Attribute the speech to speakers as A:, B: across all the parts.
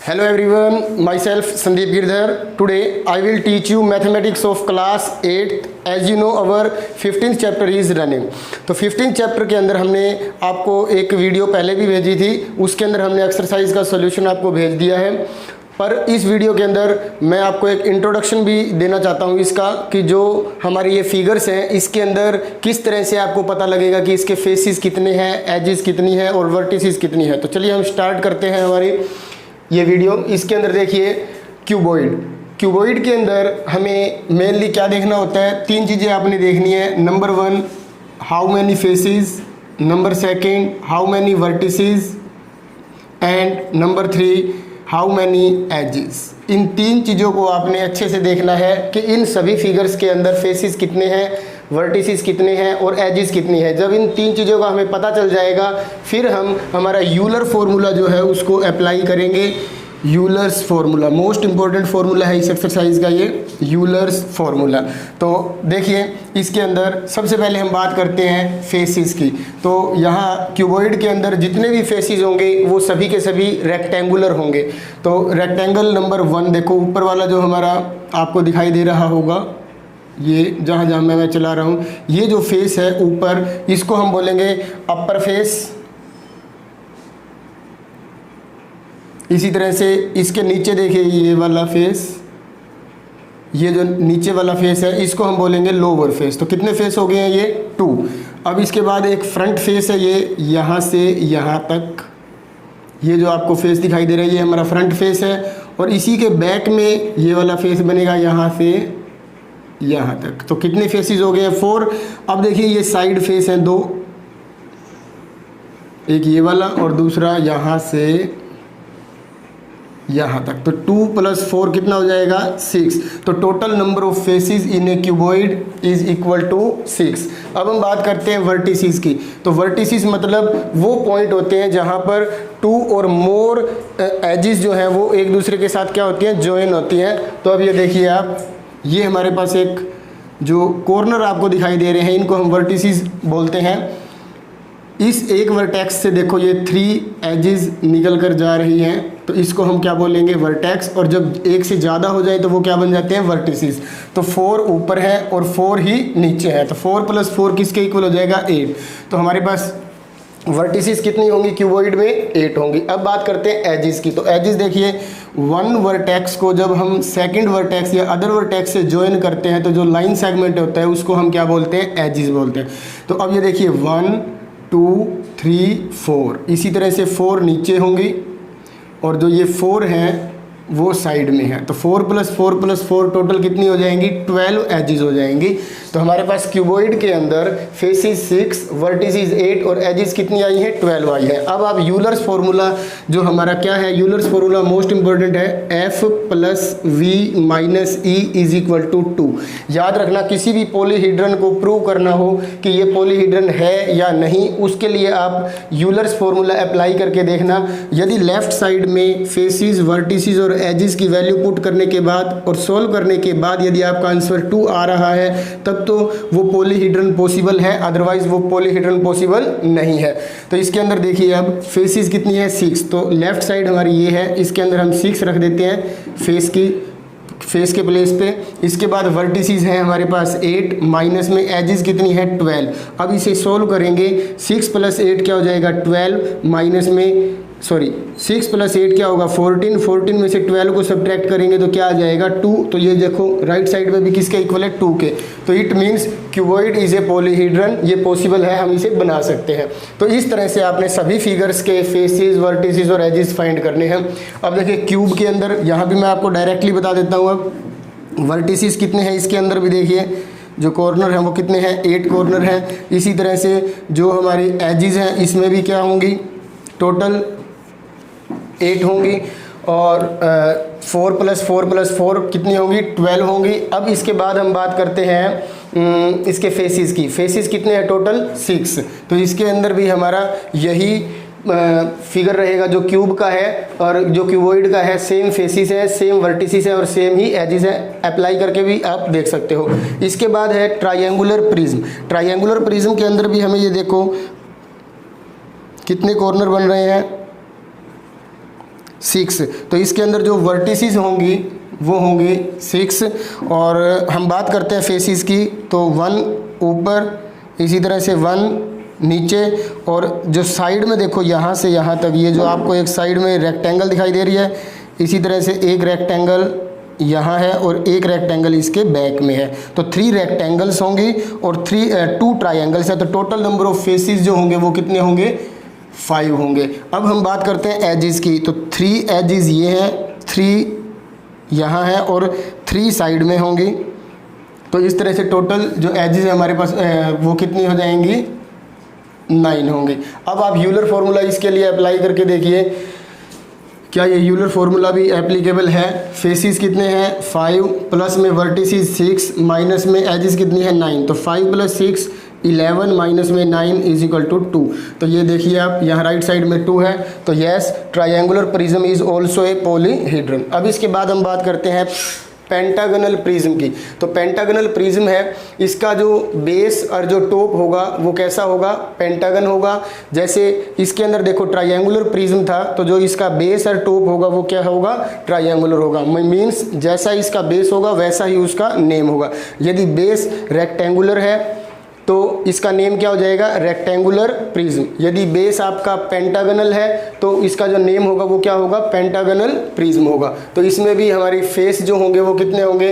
A: Hello everyone, myself Sandeep Girdhar. Today I will teach you mathematics of class 8th. As you know our 15th chapter is running. तो 15th chapter के अंदर हमने आपको एक video पहले भी भेजी थी, उसके अंदर हमने एक्सरसाइज का सॉल्यूशन आपको भेज दिया है। पर इस वीडियो के अंदर मैं आपको एक इंट्रोडक्शन भी देना चाहता हूँ इसका, कि जो हमारे ये फिगर्स हैं इसके अंदर किस तरह से आपको पता लगेगा कि इसके फेसेस कितने हैं, एजेस कितनी है और वर्टिसेस कितनी है। तो चलिए हम स्टार्ट करते हैं हमारी ये वीडियो। इसके अंदर देखिए क्यूबॉइड के अंदर हमें मेनली क्या देखना होता है, तीन चीज़ें आपने देखनी है। Number 1 how many faces, number 2 how many vertices and number 3 how many edges. इन तीन चीज़ों को आपने अच्छे से देखना है कि इन सभी फिगर्स के अंदर फेसेस कितने हैं, वर्टिसेस कितने हैं और एजेस कितनी है। जब इन तीन चीज़ों का हमें पता चल जाएगा फिर हम हमारा यूलर फार्मूला जो है उसको अप्लाई करेंगे। Euler's formula most important formula है इस एक्सरसाइज का, ये यूलर्स फार्मूला। तो देखिए इसके अंदर सबसे पहले हम बात करते हैं फेसेस की। तो यहाँ क्यूबॉइड के अंदर जितने भी फेसेस होंगे वो सभी के सभी रेक्टेंगुलर होंगे। तो रेक्टेंगल नंबर 1 देखो, ऊपर वाला जो हमारा आपको दिखाई दे रहा होगा, ये जहाँ जहाँ मैं चला रहा हूँ, ये जो फेस है ऊपर, इसको हम बोलेंगे अपर फेस। इसी तरह से इसके नीचे देखिए ये वाला फेस, ये जो नीचे वाला फेस है इसको हम बोलेंगे लोअर फेस। तो कितने फेस हो गए हैं ये 2। अब इसके बाद एक फ्रंट फेस है, ये यहाँ से यहाँ तक, ये जो आपको फेस दिखाई दे रहा है ये हमारा फ्रंट फेस है। और इसी के बैक में ये वाला फेस बनेगा यहाँ से यहाँ तक। तो कितने फेसेस हो गए हैं 4। अब देखिए ये साइड फेस हैं 2, एक ये वाला और दूसरा यहाँ से यहाँ तक। तो 2 + 4 कितना हो जाएगा 6। तो total number of faces in a cuboid is equal to 6। अब हम बात करते हैं वर्टिसेस की। तो वर्टिसेस मतलब वो पॉइंट होते हैं जहाँ पर 2 और मोर एजेस जो हैं वो एक दूसरे के साथ क्या होती हैं, ज्वाइन होती हैं। तो अब ये देखिए आप, ये हमारे पास एक जो कॉर्नर आपको दिखाई दे रहे हैं इनको हम वर्टिसेस बोलते हैं। इस एक वर्टेक्स से देखो ये 3 एजेस निकल कर जा रही हैं, तो इसको हम क्या बोलेंगे, वर्टेक्स। और जब एक से ज़्यादा हो जाए तो वो क्या बन जाते हैं, वर्टिसेस। तो 4 ऊपर है और 4 ही नीचे है। तो 4 + 4 किसके इक्वल हो जाएगा 8। तो हमारे पास वर्टिसेस कितनी होंगी क्यूबॉइड में, 8 होंगी। अब बात करते हैं एजेस की। तो एजेस देखिए, 1 वर्टेक्स को जब हम सेकंड वर्टेक्स या अदर वर्टेक्स से ज्वाइन करते हैं तो जो लाइन सेगमेंट होता है उसको हम क्या बोलते हैं, एजेस बोलते हैं। तो अब ये देखिए 1 2 3 4, इसी तरह से 4 नीचे होंगी और जो ये 4 हैं वो साइड में है। तो 4 + 4 + 4 टोटल कितनी हो जाएंगी, 12 एजेस हो जाएंगी। तो हमारे पास क्यूबॉइड के अंदर फेसेस 6, वर्टिसेस 8 और एजेस कितनी आई हैं, 12 आई है। अब आप यूलर्स फार्मूला जो हमारा क्या है, यूलर्स फार्मूला मोस्ट इंपॉर्टेंट है, F + V - E = 2। याद रखना, किसी भी पॉलीहेड्रन को प्रूव करना हो कि ये पॉलीहेड्रन है या नहीं, उसके लिए आप यूलर्स फार्मूला अप्लाई करके देखना। यदि लेफ्ट साइड में फेसेस, वर्टिसेस और एजेस की वैल्यू पुट करने के बाद और सोल्व करने के बाद यदि आपका आंसर 2 आ रहा है तब तो वो पॉलीहेड्रन पॉसिबल है, अदरवाइज वो पॉलीहेड्रन पॉसिबल नहीं है। तो इसके अंदर देखिए अब फेसेस कितनी है 6। तो लेफ्ट साइड हमारी ये है, इसके अंदर हम 6 रख देते हैं फेस के प्लेस पे। इसके बाद वर्टिसेस हैं हमारे पास 8, माइनस में एजेस कितनी है 12। अब इसे सोल्व करेंगे, 6 + 8 क्या हो जाएगा 12, माइनस में 6 + 8 क्या होगा 14, 14 में से 12 को सब्ट्रैक्ट करेंगे तो क्या आ जाएगा 2। तो ये देखो राइट साइड में भी किसके इक्वल है 2 के। तो it means cuboid is a polyhedron, ये पॉसिबल है, हम इसे बना सकते हैं। तो इस तरह से आपने सभी फिगर्स के फेसेस, वर्टिसेस और एजेस फाइंड करने हैं। अब देखिए क्यूब के अंदर, यहाँ भी मैं आपको डायरेक्टली बता देता हूँ। अब वर्टिसेस कितने हैं इसके अंदर भी देखिए, जो कॉर्नर हैं वो कितने हैं, 8 कॉर्नर हैं। इसी तरह से जो हमारी एजेस हैं इसमें भी क्या होंगी, टोटल 8 होंगी। और 4 + 4 + 4 कितनी होंगी, 12 होंगी। अब इसके बाद हम बात करते हैं इसके फेसेस की। फेसेस कितने हैं टोटल 6। तो इसके अंदर भी हमारा यही फिगर रहेगा जो क्यूब का है और जो क्यूबॉइड का है। सेम फेसेस है, सेम वर्टिसेस है और सेम ही एजेस है। अप्लाई करके भी आप देख सकते हो। इसके बाद है ट्रायंगुलर प्रिज्म। ट्रायंगुलर प्रिज्म के अंदर भी हमें ये देखो कितने कॉर्नर बन रहे हैं, 6। तो इसके अंदर जो वर्टिसेस होंगी वो होंगे 6। और हम बात करते हैं फेसिस की, तो 1 ऊपर, इसी तरह से 1 नीचे, और जो साइड में देखो यहाँ से यहाँ तक, ये जो आपको एक साइड में रेक्टेंगल दिखाई दे रही है, इसी तरह से एक रेक्टेंगल यहाँ है और एक रेक्टेंगल इसके बैक में है। तो 3 रेक्टेंगल्स होंगी और 2 ट्रायंगल्स है। तो टोटल नंबर ऑफ फेसिस जो होंगे वो कितने होंगे? 5 होंगे। अब हम बात करते हैं एजेस की, तो 3 एजेस ये हैं, 3 यहाँ है और 3 साइड में होंगी। तो इस तरह से टोटल जो एजेस है हमारे पास वो कितनी हो जाएंगी? 9 होंगे। अब आप यूलर फॉर्मूला इसके लिए अप्लाई करके देखिए, क्या ये यूलर फॉर्मूला भी एप्लीकेबल है? फेसिस कितने हैं? 5, प्लस में वर्टिसेस 6, माइनस में एजेस कितनी है? 9। तो 5 + 6 11, माइनस में 9 = 2। तो ये देखिए आप यहाँ राइट साइड में 2 है। तो yes, triangular prism is also a polyhedron. अब इसके बाद हम बात करते हैं पेंटागनल प्रिज्म की। तो पेंटागनल प्रिज्म है, इसका जो बेस और जो टॉप होगा वो कैसा होगा? पेंटागन होगा। जैसे इसके अंदर देखो ट्रायंगुलर प्रिज्म था, तो जो इसका बेस और टॉप होगा वो क्या होगा? ट्रायंगुलर होगा। मीन्स जैसा इसका बेस होगा वैसा ही उसका नेम होगा। यदि बेस रेक्टेंगुलर है तो इसका नेम क्या हो जाएगा? Rectangular prism. यदि बेस आपका पेंटागनल है तो इसका जो नेम होगा वो क्या होगा? पेंटागनल प्रिज्म होगा। तो इसमें भी हमारी फेस जो होंगे वो कितने होंगे?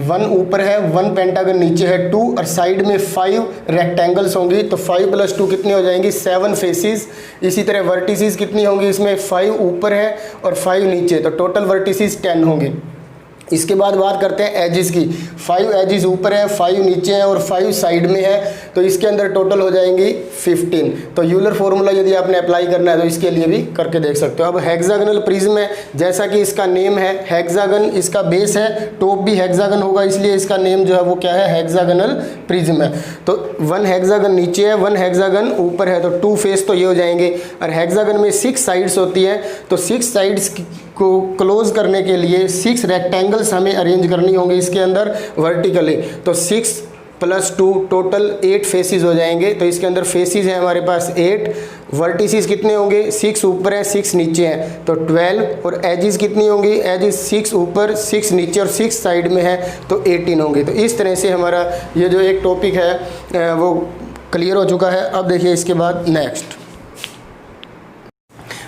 A: 1 ऊपर है, 1 पेंटागन नीचे है, 2, और साइड में 5 रेक्टेंगल्स होंगी। तो 5 + 2 कितनी हो जाएंगी? 7 फेसिस। इसी तरह वर्टिसेस कितनी होंगी? इसमें 5 ऊपर है और 5 नीचे, तो टोटल वर्टिसेस 10 होंगे। इसके बाद बात करते हैं एजेस की। 5 एजेस ऊपर है, 5 नीचे है और 5 साइड में है। तो इसके अंदर टोटल हो जाएंगी 15। तो यूलर फॉर्मूला यदि आपने अप्लाई करना है तो इसके लिए भी करके देख सकते हो। अब हेक्सागोनल प्रिज्म है, जैसा कि इसका नेम है हेक्सागन, इसका बेस है, टॉप भी हेक्सागन होगा, इसलिए इसका नेम जो है वो क्या है? हेक्सागोनल प्रिज्म है। तो 1 हेक्सागन नीचे है, 1 हेक्सागन ऊपर है, तो 2 फेस तो ये हो जाएंगे। और हेक्सागन में 6 साइड्स होती हैं, तो 6 साइड्स को क्लोज करने के लिए 6 रेक्टेंगल्स हमें अरेंज करनी होंगी इसके अंदर वर्टिकली। तो 6 + 2 टोटल 8 फेसिस हो जाएंगे। तो इसके अंदर फेसिस है हमारे पास 8। वर्टिसेस कितने होंगे? 6 ऊपर है, 6 नीचे हैं, तो 12। और एजेस कितनी होंगी? एजेस 6 ऊपर, 6 नीचे और 6 साइड में है, तो 18 होंगे। तो इस तरह से हमारा ये जो एक टॉपिक है वो क्लियर हो चुका है। अब देखिए इसके बाद नेक्स्ट।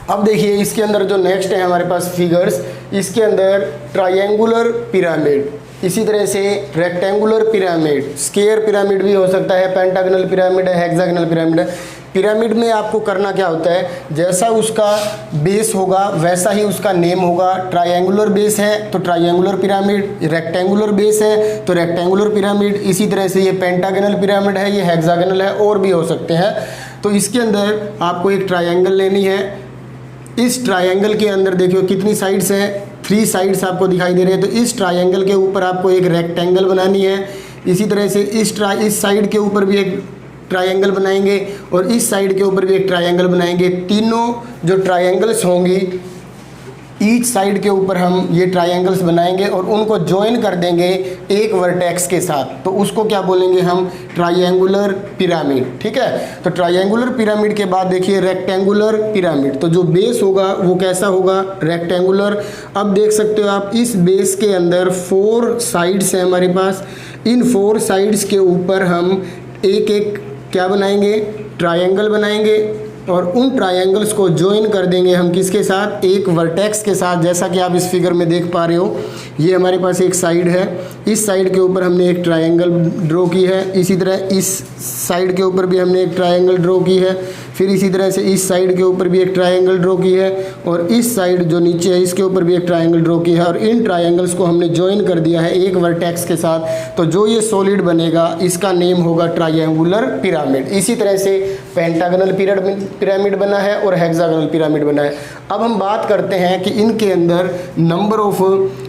A: अब देखिए इसके अंदर जो नेक्स्ट है हमारे पास फिगर्स, इसके अंदर ट्रायंगुलर पिरामिड, इसी तरह से रेक्टेंगुलर पिरामिड, स्क्वायर पिरामिड भी हो सकता है, पेंटागनल पिरामिड है, हेक्सागोनल पिरामिड है। पिरामिड में आपको करना क्या होता है? जैसा उसका बेस होगा वैसा ही उसका नेम होगा। ट्रायंगुलर बेस है तो ट्रायंगुलर पिरामिड, रेक्टेंगुलर बेस है तो रेक्टेंगुलर पिरामिड, इसी तरह से ये पेंटागनल पिरामिड है, ये हेक्सागोनल है, और भी हो सकते हैं। तो इसके अंदर आपको एक ट्रायंगल लेनी है। इस ट्रायंगल के अंदर देखिए कितनी साइड्स हैं? 3 साइड्स आपको दिखाई दे रहे हैं। तो इस ट्रायंगल के ऊपर आपको एक रेक्टेंगल बनानी है। इसी तरह से इस साइड के ऊपर भी एक ट्रायंगल बनाएंगे और इस साइड के ऊपर भी एक ट्रायंगल बनाएंगे। तीनों जो ट्रायंगल्स होंगी ईच साइड के ऊपर हम ये ट्रायंगल्स बनाएंगे और उनको ज्वाइन कर देंगे एक वर्टेक्स के साथ। तो उसको क्या बोलेंगे हम? Triangular pyramid. ठीक है। तो ट्रायंगुलर पिरामिड के बाद देखिए रेक्टेंगुलर पिरामिड। तो जो बेस होगा वो कैसा होगा? रेक्टेंगुलर। अब देख सकते हो आप इस बेस के अंदर 4 साइड्स हैं हमारे पास। इन 4 साइड्स के ऊपर हम एक एक क्या बनाएंगे? ट्रायंगल बनाएंगे और उन ट्रायंगल्स को ज्वाइन कर देंगे हम किसके साथ? एक वर्टेक्स के साथ। जैसा कि आप इस फिगर में देख पा रहे हो, ये हमारे पास एक साइड है, इस साइड के ऊपर हमने एक ट्रायंगल ड्रॉ की है, इसी तरह इस साइड के ऊपर भी हमने एक ट्रायंगल ड्रॉ की है, फिर इसी तरह से इस साइड के ऊपर भी एक ट्रायंगल ड्रॉ की है और इस साइड जो नीचे है इसके ऊपर भी एक ट्रायंगल ड्रॉ की है और इन ट्रायंगल्स को हमने ज्वाइन कर दिया है एक वर्टेक्स के साथ। तो जो ये सॉलिड बनेगा इसका नेम होगा ट्रायंगुलर पिरामिड। इसी तरह से पेंटागनल पिरामिड बना है और हेक्सागोनल पिरामिड बना है। अब हम बात करते हैं कि इनके अंदर नंबर ऑफ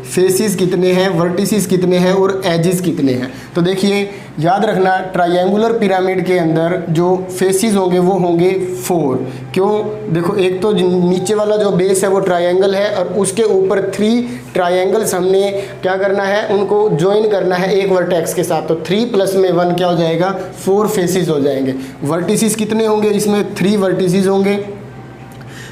A: फेसिस कितने हैं, वर्टिसेस कितने हैं और एजेस कितने हैं। तो देखिए याद रखना, ट्रायंगुलर पिरामिड के अंदर जो फेसिस होंगे वो होंगे 4। क्यों? देखो एक तो नीचे वाला जो बेस है वो ट्रायंगल है और उसके ऊपर 3 ट्रायंगल्स हमने क्या करना है? उनको ज्वाइन करना है एक वर्टेक्स के साथ। तो 3 + 1 क्या हो जाएगा? 4 फेसिस हो जाएंगे। वर्टिसेस कितने होंगे? इसमें 3 वर्टिसेस होंगे।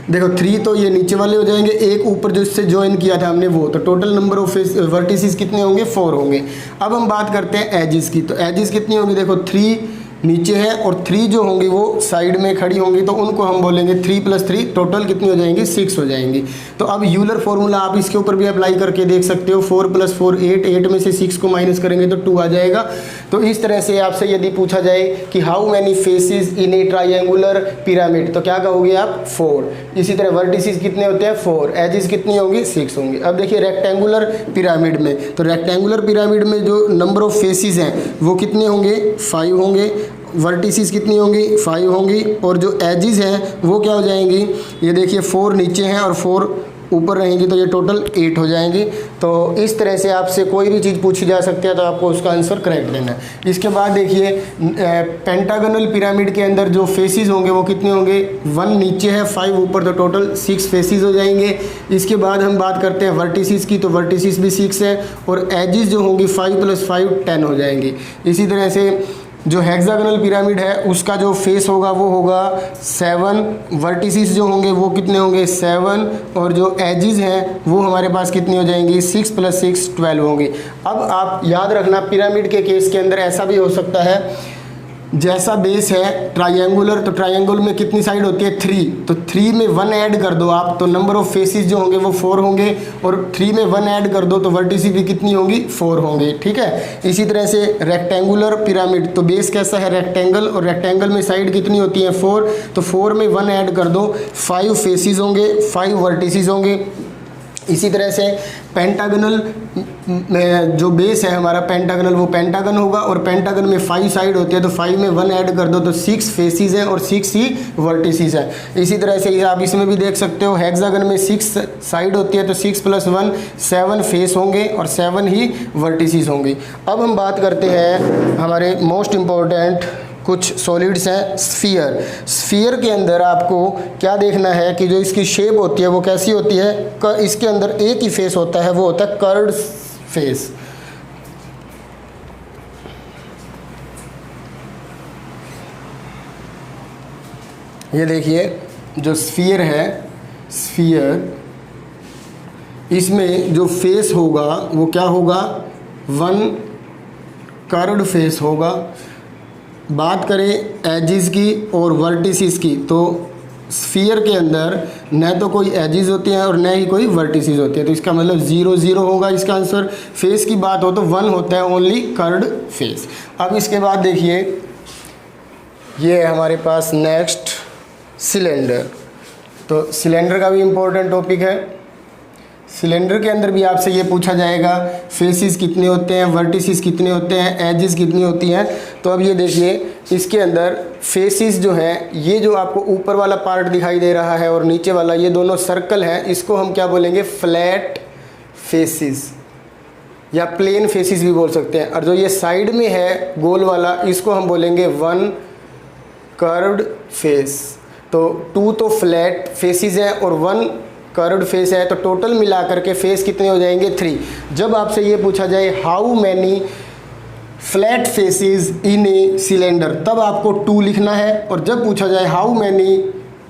A: देखो 3 तो ये नीचे वाले हो जाएंगे, एक ऊपर जो इससे ज्वाइन किया था हमने वो, तो टोटल नंबर ऑफ वर्टिसेस कितने होंगे 4 होंगे। अब हम बात करते हैं एजेस की, तो एजेस कितनी होंगी, देखो 3 नीचे है और 3 जो होंगी वो साइड में खड़ी होंगी, तो उनको हम बोलेंगे 3 + 3, टोटल कितनी हो जाएंगी 6 हो जाएंगी। तो अब यूलर फॉर्मूला आप इसके ऊपर भी अप्लाई करके देख सकते हो, 4 + 4 8, 8 में से 6 को माइनस करेंगे तो 2 आ जाएगा। तो इस तरह से आपसे यदि पूछा जाए कि how many faces in a triangular pyramid, तो क्या कहोगे आप 4। इसी तरह वर्टिसेस कितने होते हैं 4, एजेस कितनी होंगी 6 होंगी। अब देखिए रेक्टेंगुलर पिरामिड में, तो रेक्टेंगुलर पिरामिड में जो नंबर ऑफ फेसेस हैं वो कितने होंगे 5 होंगे, वर्टिसेस कितनी होंगी 5 होंगी, और जो एजेस हैं वो क्या हो जाएंगी, ये देखिए 4 नीचे हैं और 4 ऊपर रहेंगी, तो ये टोटल 8 हो जाएंगी। तो इस तरह से आपसे कोई भी चीज़ पूछी जा सकती है तो आपको उसका आंसर करेक्ट देना है। इसके बाद देखिए पेंटागनल पिरामिड के अंदर जो फेसेस होंगे वो कितने होंगे, 1 नीचे है 5 ऊपर, तो टोटल 6 फेसेस हो जाएंगे। इसके बाद हम बात करते हैं वर्टिसेस की, तो वर्टिसेस भी 6 है और एजेस जो होंगी 5 + 5 10 हो जाएंगी। इसी तरह से जो हेक्सागोनल पिरामिड है उसका जो फेस होगा वो होगा 7, वर्टिसेस जो होंगे वो कितने होंगे 7, और जो एजेस हैं वो हमारे पास कितनी हो जाएंगी 6 + 6 12 होंगी। अब आप याद रखना पिरामिड के केस के अंदर ऐसा भी हो सकता है, जैसा बेस है ट्रायंगुलर, तो ट्रायंगल में कितनी साइड होती है 3, तो 3 में 1 ऐड कर दो आप, तो नंबर ऑफ फेसेस जो होंगे वो 4 होंगे, और 3 में 1 ऐड कर दो तो वर्टिसेस भी कितनी होंगी 4 होंगे, ठीक है। इसी तरह से रेक्टेंगुलर पिरामिड, तो बेस कैसा है रेक्टेंगल, और रेक्टेंगल में साइड कितनी होती है 4, तो 4 में 1 ऐड कर दो, 5 फेसेस होंगे, 5 वर्टिसेस होंगे। इसी तरह से पेंटागनल में जो बेस है हमारा पेंटागनल, वो पेंटागन होगा, और पेंटागन में 5 साइड होती है, तो 5 में 1 ऐड कर दो तो 6 फेसेस हैं और 6 ही वर्टिसेस हैं। इसी तरह से आप इसमें भी देख सकते हो हेक्सागन में 6 साइड होती है, तो 6 + 1 7 फेस होंगे और 7 ही वर्टिसेस होंगे। अब हम बात करते हैं हमारे मोस्ट इम्पोर्टेंट कुछ सॉलिड्स हैं, स्फीयर। स्फीयर के अंदर आपको क्या देखना है कि जो इसकी शेप होती है वो कैसी होती है, इसके अंदर एक ही फेस होता है, वो होता है कर्व्ड फेस। ये देखिए जो स्फीयर है, स्फीयर इसमें जो फेस होगा वो क्या होगा 1 कर्व्ड फेस होगा। बात करें एजेस की और वर्टिसेस की, तो स्फीयर के अंदर न तो कोई एजेस होती हैं और न ही कोई वर्टिसेस होती है, तो इसका मतलब 0 0 होगा इसका आंसर। फेस की बात हो तो 1 होता है ओनली कर्व्ड फेस। अब इसके बाद देखिए ये है हमारे पास नेक्स्ट सिलेंडर, तो सिलेंडर का भी इम्पोर्टेंट टॉपिक है। सिलेंडर के अंदर भी आपसे ये पूछा जाएगा फेसेस कितने होते हैं, वर्टिसेस कितने होते हैं, एजेस कितनी होती हैं। तो अब ये देखिए इसके अंदर फेसेस जो हैं, ये जो आपको ऊपर वाला पार्ट दिखाई दे रहा है और नीचे वाला, ये दोनों सर्कल हैं, इसको हम क्या बोलेंगे फ्लैट फेसेस या प्लेन फेसेस भी बोल सकते हैं। और जो ये साइड में है गोल वाला, इसको हम बोलेंगे 1 कर्व्ड फेस। तो 2 तो फ्लैट फेसेस हैं और 1 कर्व्ड फेस है, तो टोटल मिला करके फेस कितने हो जाएंगे 3। जब आपसे ये पूछा जाए how many flat faces in a cylinder, तब आपको 2 लिखना है, और जब पूछा जाए हाउ मैनी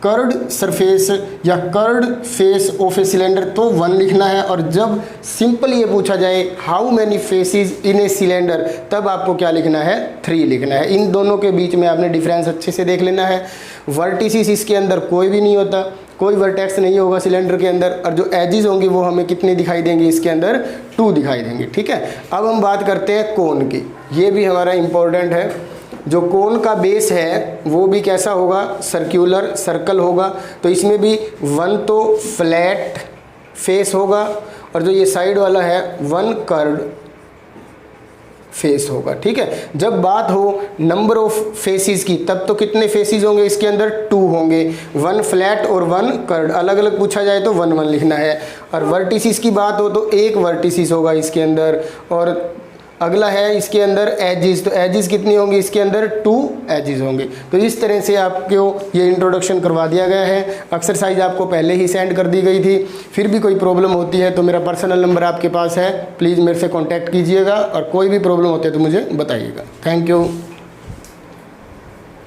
A: कर्व्ड सरफेस या curved face of a cylinder तो 1 लिखना है, और जब सिंपल ये पूछा जाए how many faces in a cylinder तब आपको क्या लिखना है 3 लिखना है। इन दोनों के बीच में आपने डिफरेंस अच्छे से देख लेना है। वर्टिसेस इसके अंदर कोई भी नहीं होता, कोई वर्टेक्स नहीं होगा सिलेंडर के अंदर, और जो एजेस होंगी वो हमें कितने दिखाई देंगे इसके अंदर 2 दिखाई देंगे, ठीक है। अब हम बात करते हैं कोन की, ये भी हमारा इम्पोर्टेंट है। जो कोन का बेस है वो भी कैसा होगा सर्क्यूलर सर्कल होगा, तो इसमें भी 1 तो फ्लैट फेस होगा, और जो ये साइड वाला है 1 कर्व्ड फेस होगा, ठीक है। जब बात हो नंबर ऑफ फेसेस की, तब तो कितने फेसेस होंगे इसके अंदर 2 होंगे, 1 फ्लैट और 1 कर्व्ड। अलग अलग पूछा जाए तो 1 1 लिखना है। और वर्टिसेस की बात हो तो 1 वर्टिसेस होगा इसके अंदर, और अगला है इसके अंदर एजेस, तो एजेस कितनी होंगी इसके अंदर 2 एजेस होंगे। तो इस तरह से आपको ये इंट्रोडक्शन करवा दिया गया है। एक्सरसाइज आपको पहले ही सेंड कर दी गई थी। फिर भी कोई प्रॉब्लम होती है तो मेरा पर्सनल नंबर आपके पास है, प्लीज़ मेरे से कांटेक्ट कीजिएगा, और कोई भी प्रॉब्लम होती है तो मुझे बताइएगा। Thank you.